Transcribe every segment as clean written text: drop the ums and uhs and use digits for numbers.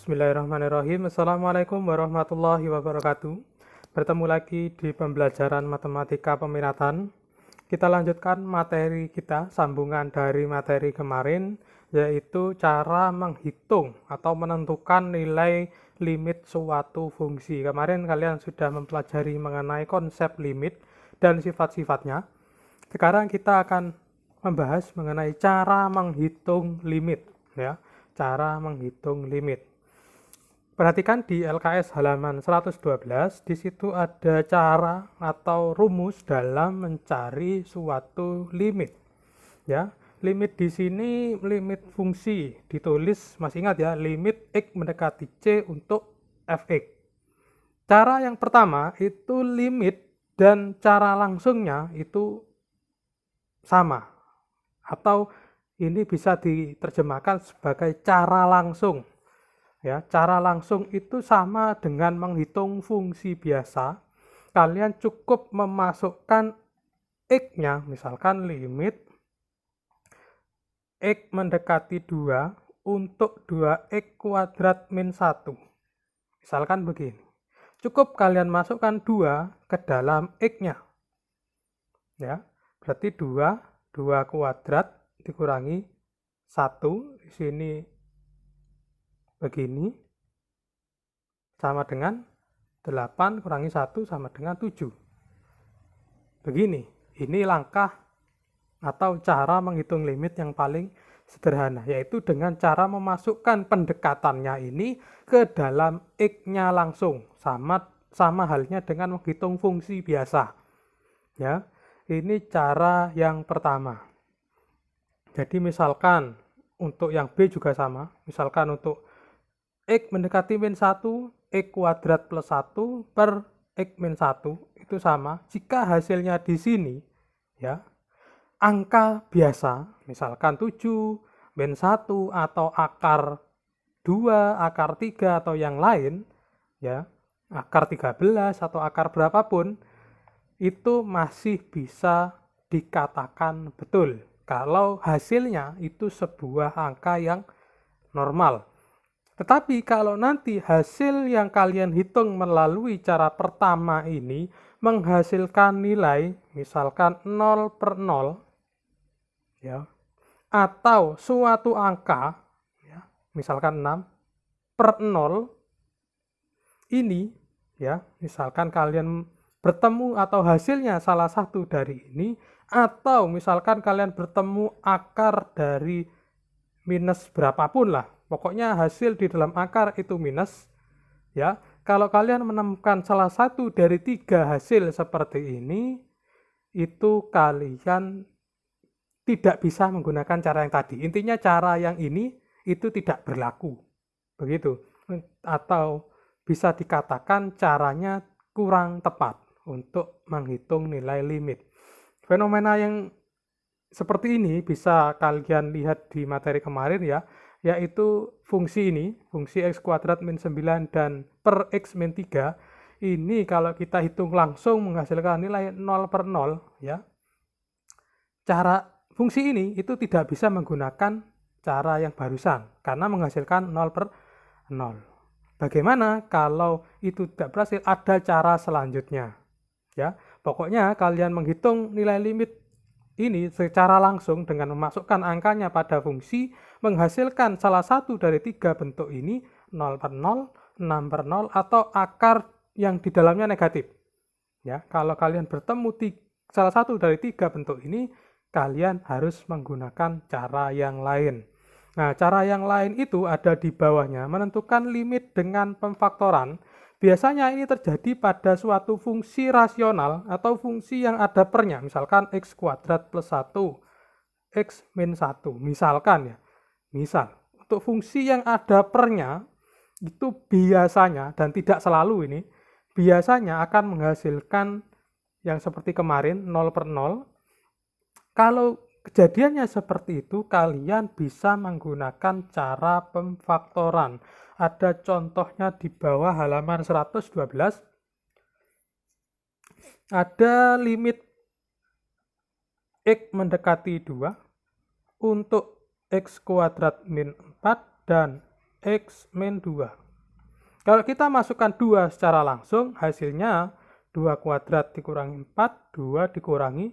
Bismillahirrahmanirrahim. Assalamualaikum warahmatullahi wabarakatuh. Bertemu lagi di pembelajaran matematika peminatan. Kita lanjutkan materi kita, sambungan dari materi kemarin, yaitu cara menghitung atau menentukan nilai limit suatu fungsi. Kemarin kalian sudah mempelajari mengenai konsep limit dan sifat-sifatnya. Sekarang kita akan membahas mengenai cara menghitung limit, ya. Cara menghitung limit. Perhatikan di LKS halaman 112, di situ ada cara atau rumus dalam mencari suatu limit. Ya, limit di sini limit fungsi, ditulis, masih ingat ya, limit x mendekati c untuk fx. Cara yang pertama itu limit dan cara langsungnya itu sama, atau ini bisa diterjemahkan sebagai cara langsung. Ya, cara langsung itu sama dengan menghitung fungsi biasa. Kalian cukup memasukkan x-nya, misalkan limit x mendekati 2 untuk 2x kuadrat min 1. Misalkan begini. Cukup kalian masukkan 2 ke dalam x-nya. Ya, berarti 2 kuadrat dikurangi 1, di sini begini, sama dengan 8 kurangi 1 sama dengan 7. Begini, ini langkah atau cara menghitung limit yang paling sederhana, yaitu dengan cara memasukkan pendekatannya ini ke dalam x-nya langsung, sama halnya dengan menghitung fungsi biasa. Ya, ini cara yang pertama. Jadi misalkan untuk yang B juga sama, misalkan untuk x mendekati min 1, x kuadrat plus 1 per x min 1 itu sama. Jika hasilnya di sini, ya, angka biasa, misalkan 7, min 1, atau akar 2, akar 3, atau yang lain, ya, akar 13, atau akar berapapun, itu masih bisa dikatakan betul kalau hasilnya itu sebuah angka yang normal. Tetapi kalau nanti hasil yang kalian hitung melalui cara pertama ini menghasilkan nilai misalkan 0 per 0, ya, atau suatu angka, ya, misalkan 6 per 0, ini, ya, misalkan kalian bertemu atau hasilnya salah satu dari ini, atau misalkan kalian bertemu akar dari minus berapapun lah, pokoknya hasil di dalam akar itu minus, ya. Kalau kalian menemukan salah satu dari 3 hasil seperti ini, itu kalian tidak bisa menggunakan cara yang tadi. Intinya cara yang ini itu tidak berlaku, begitu. Atau bisa dikatakan caranya kurang tepat untuk menghitung nilai limit. Fenomena yang seperti ini bisa kalian lihat di materi kemarin, ya, yaitu fungsi ini, fungsi x kuadrat min 9 dan per x min 3, ini kalau kita hitung langsung menghasilkan nilai 0 per 0, ya. Cara fungsi ini itu tidak bisa menggunakan cara yang barusan, karena menghasilkan 0 per 0. Bagaimana kalau itu tidak berhasil? Ada cara selanjutnya, ya. Pokoknya kalian menghitung nilai limit ini secara langsung dengan memasukkan angkanya pada fungsi, menghasilkan salah satu dari 3 bentuk ini, 0 per 0, 6 per 0, atau akar yang di dalamnya negatif. Ya, kalau kalian bertemu salah satu dari 3 bentuk ini, kalian harus menggunakan cara yang lain. Nah, cara yang lain itu ada di bawahnya, menentukan limit dengan pemfaktoran. Biasanya ini terjadi pada suatu fungsi rasional atau fungsi yang ada pernya, misalkan x kuadrat plus 1, x min 1, misalkan, ya. Misal, untuk fungsi yang ada pernya, itu biasanya, dan tidak selalu ini, biasanya akan menghasilkan yang seperti kemarin, 0 per 0. Kalau kejadiannya seperti itu, kalian bisa menggunakan cara pemfaktoran. Ada contohnya di bawah halaman 112. Ada limit x mendekati 2 untuk x kuadrat min 4 dan X min 2. Kalau kita masukkan 2 secara langsung, hasilnya 2 kuadrat dikurangi 4, 2 dikurangi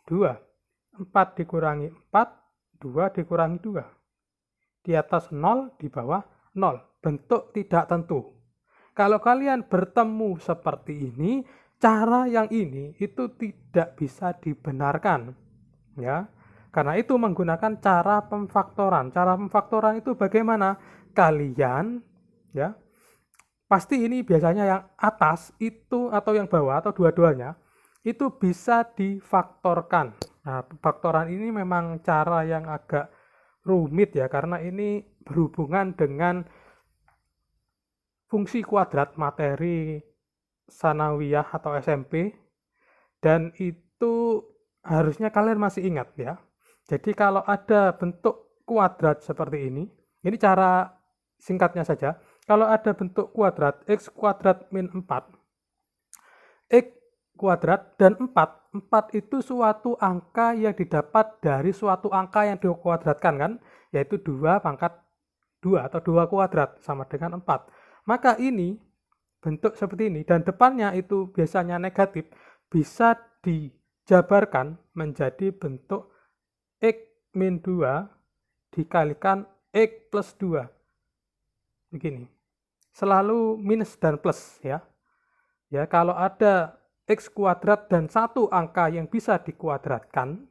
2. 4 dikurangi 4, 2 dikurangi 2. Di atas 0, di bawah 0. Bentuk tidak tentu. Kalau kalian bertemu seperti ini, cara yang ini itu tidak bisa dibenarkan. Ya. Karena itu menggunakan cara pemfaktoran. Cara pemfaktoran itu bagaimana? Kalian ya, pasti ini biasanya yang atas itu atau yang bawah atau dua-duanya itu bisa difaktorkan. Nah, faktoran ini memang cara yang agak rumit ya, karena ini berhubungan dengan fungsi kuadrat materi sanawiyah atau SMP, dan itu harusnya kalian masih ingat ya. Jadi kalau ada bentuk kuadrat seperti ini cara singkatnya saja. Kalau ada bentuk kuadrat x kuadrat min 4, x kuadrat dan 4 itu suatu angka yang didapat dari suatu angka yang dikuadratkan kan, yaitu 2 pangkat 2 atau 2 kuadrat sama dengan 4. Maka ini bentuk seperti ini dan depannya itu biasanya negatif, bisa dijabarkan menjadi bentuk x min 2 dikalikan x plus 2. Begini. Selalu minus dan plus ya. Ya, kalau ada x kuadrat dan satu angka yang bisa dikuadratkan,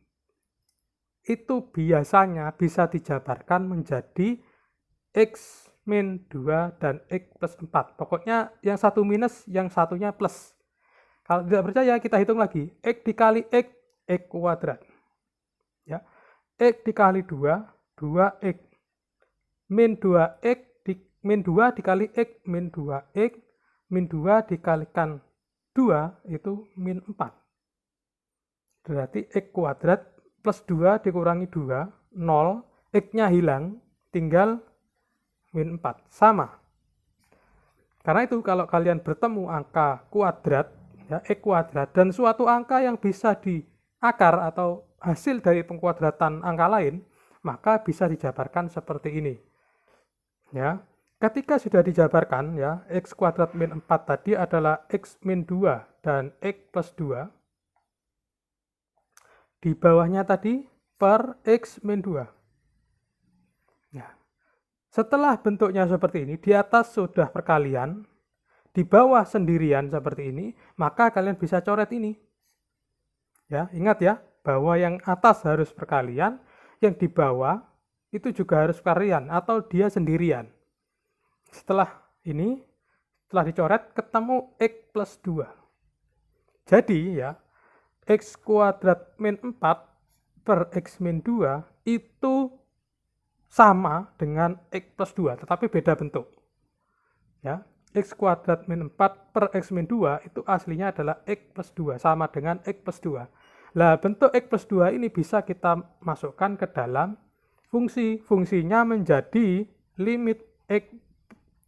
itu biasanya bisa dijabarkan menjadi x min 2 dan x plus 4. Pokoknya yang satu minus, yang satunya plus. Kalau tidak percaya, kita hitung lagi. X dikali x kuadrat. Ya. X dikali 2, 2x. Min 2x, min 2 dikali x, min 2x. Min 2 dikalikan 2, itu min 4. Berarti x kuadrat plus 2 dikurangi 2, 0. X-nya hilang, tinggal min 4. Sama. Karena itu kalau kalian bertemu angka kuadrat, ya, x kuadrat, dan suatu angka yang bisa diakar atau hasil dari pengkuadratan angka lain, maka bisa dijabarkan seperti ini. Ya, ketika sudah dijabarkan, ya, x kuadrat min 4 tadi adalah x min 2 dan x plus 2. Di bawahnya tadi per x min 2. Ya. Setelah bentuknya seperti ini, di atas sudah perkalian, di bawah sendirian seperti ini, maka kalian bisa coret ini. Ya, ingat ya, bahwa yang atas harus perkalian, yang di bawah itu juga harus perkalian atau dia sendirian. Setelah ini, setelah dicoret, ketemu x plus 2. Jadi ya, x kuadrat min 4 per x min 2 itu sama dengan x plus 2, tetapi beda bentuk. Ya, x kuadrat min 4 per x min 2 itu aslinya adalah x plus 2, sama dengan x plus 2. Nah, bentuk x plus 2 ini bisa kita masukkan ke dalam fungsi. Fungsinya menjadi limit x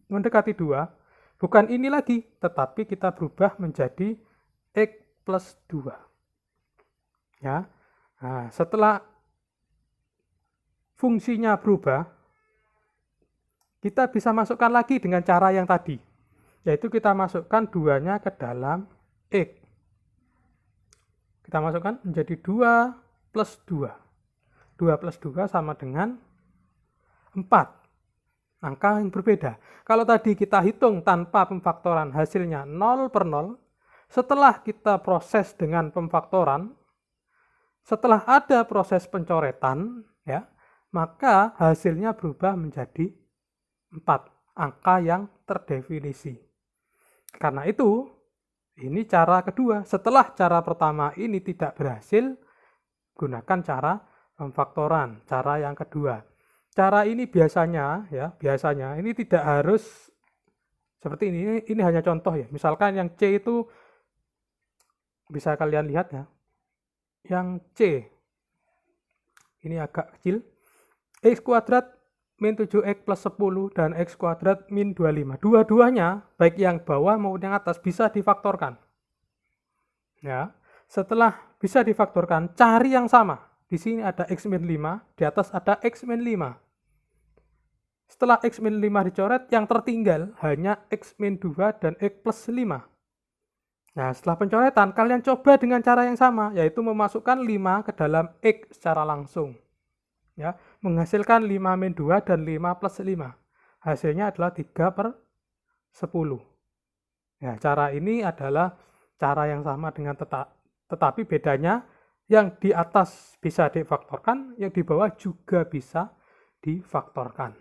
mendekati 2, bukan ini lagi, tetapi kita berubah menjadi x plus 2. Ya. Nah, setelah fungsinya berubah, kita bisa masukkan lagi dengan cara yang tadi, yaitu kita masukkan 2-nya ke dalam x. Kita masukkan menjadi 2 plus 2. 2 plus 2 sama dengan 4. Angka yang berbeda. Kalau tadi kita hitung tanpa pemfaktoran hasilnya 0 per 0, setelah kita proses dengan pemfaktoran, setelah ada proses pencoretan, ya, maka hasilnya berubah menjadi 4, angka yang terdefinisi. Karena itu, ini cara kedua. Setelah cara pertama ini tidak berhasil, gunakan cara pemfaktoran, cara yang kedua. Cara ini biasanya ini tidak harus seperti ini. Ini hanya contoh ya. Misalkan yang C itu bisa kalian lihat ya. Yang C ini agak kecil. X kuadrat min 7x plus 10 dan x kuadrat min 25. Dua-duanya, baik yang bawah maupun yang atas, bisa difaktorkan. Ya, setelah bisa difaktorkan, cari yang sama. Di sini ada x min 5, di atas ada x min 5. Setelah X min 5 dicoret, yang tertinggal hanya X min 2 dan X plus 5. Nah, setelah pencoretan, kalian coba dengan cara yang sama, yaitu memasukkan 5 ke dalam X secara langsung. Ya, menghasilkan 5 min 2 dan 5 plus 5. Hasilnya adalah 3 per 10. Ya, cara ini adalah cara yang sama dengan tetapi bedanya yang di atas bisa difaktorkan, yang di bawah juga bisa difaktorkan.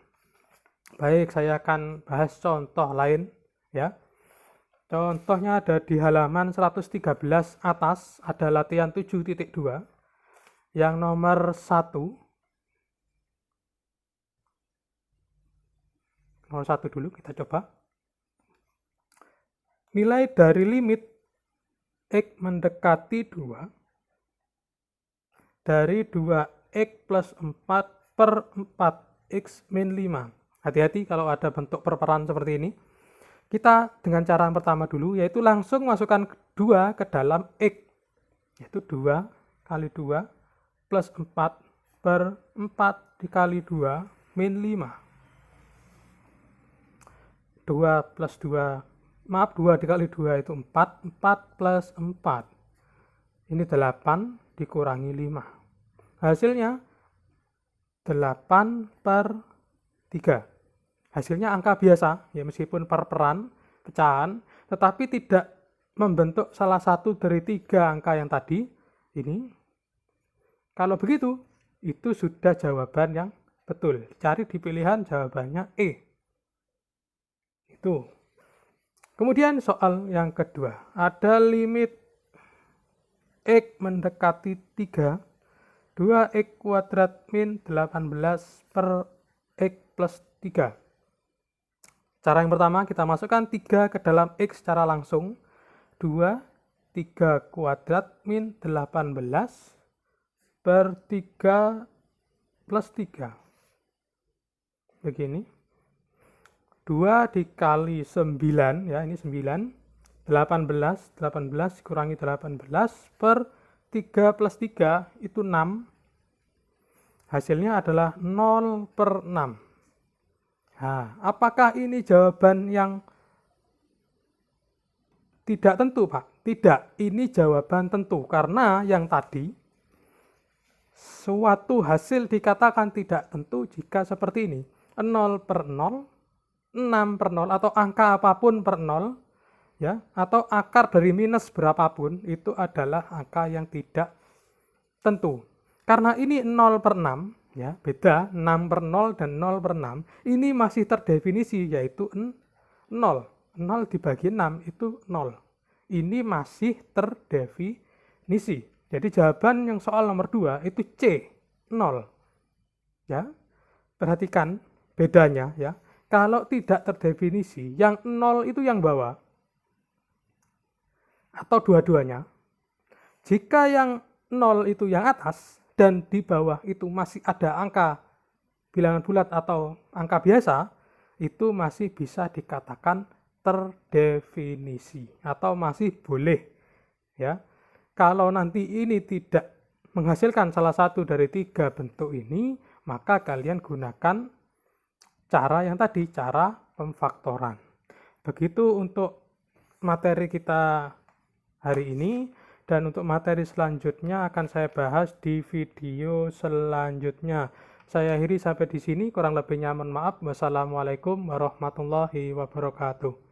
Baik, saya akan bahas contoh lain ya. Contohnya ada di halaman 113 atas, ada latihan 7.2 yang nomor 1. Nomor 1 dulu kita coba. Nilai dari limit X mendekati 2 dari 2X plus 4 per 4X min 5. Hati-hati kalau ada bentuk perperan seperti ini. Kita dengan cara yang pertama dulu, yaitu langsung masukkan 2 ke dalam X. Yaitu 2 kali 2 plus 4 per 4 dikali 2 min 5. 2 plus 2, maaf 2 dikali 2 itu 4, 4 plus 4. Ini 8 dikurangi 5. Hasilnya 8 per 3. Hasilnya angka biasa, ya meskipun perperan, pecahan, tetapi tidak membentuk salah satu dari 3 angka yang tadi. Ini, kalau begitu, itu sudah jawaban yang betul. Cari di pilihan jawabannya E. Itu. Kemudian soal yang kedua, ada limit X mendekati 3, 2X kuadrat min 18 per X plus 3. Cara yang pertama, kita masukkan 3 ke dalam X secara langsung. 2, 3 kuadrat min 18 per 3 plus 3. Begini. 2 dikali 9, ya ini 9. 18 kurangi 18 per 3 plus 3 itu 6. Hasilnya adalah 0 per 6. Nah, apakah ini jawaban yang tidak tentu, Pak? Tidak, ini jawaban tentu. Karena yang tadi, suatu hasil dikatakan tidak tentu jika seperti ini. 0 per 0, 6 per 0, atau angka apapun per 0, ya, atau akar dari minus berapapun, itu adalah angka yang tidak tentu. Karena ini 0 per 6, ya, beda 6 per 0 dan 0 per 6, ini masih terdefinisi yaitu 0. 0 dibagi 6 itu 0. Ini masih terdefinisi. Jadi jawaban yang soal nomor 2 itu C, 0. Ya. Perhatikan bedanya ya. Kalau tidak terdefinisi, yang 0 itu yang bawah atau dua-duanya. Jika yang 0 itu yang atas, dan di bawah itu masih ada angka bilangan bulat atau angka biasa, itu masih bisa dikatakan terdefinisi atau masih boleh. Ya, kalau nanti ini tidak menghasilkan salah satu dari 3 bentuk ini, maka kalian gunakan cara yang tadi, cara pemfaktoran. Begitu untuk materi kita hari ini. Dan untuk materi selanjutnya akan saya bahas di video selanjutnya. Saya akhiri sampai di sini, kurang lebihnya mohon maaf. Wassalamualaikum warahmatullahi wabarakatuh.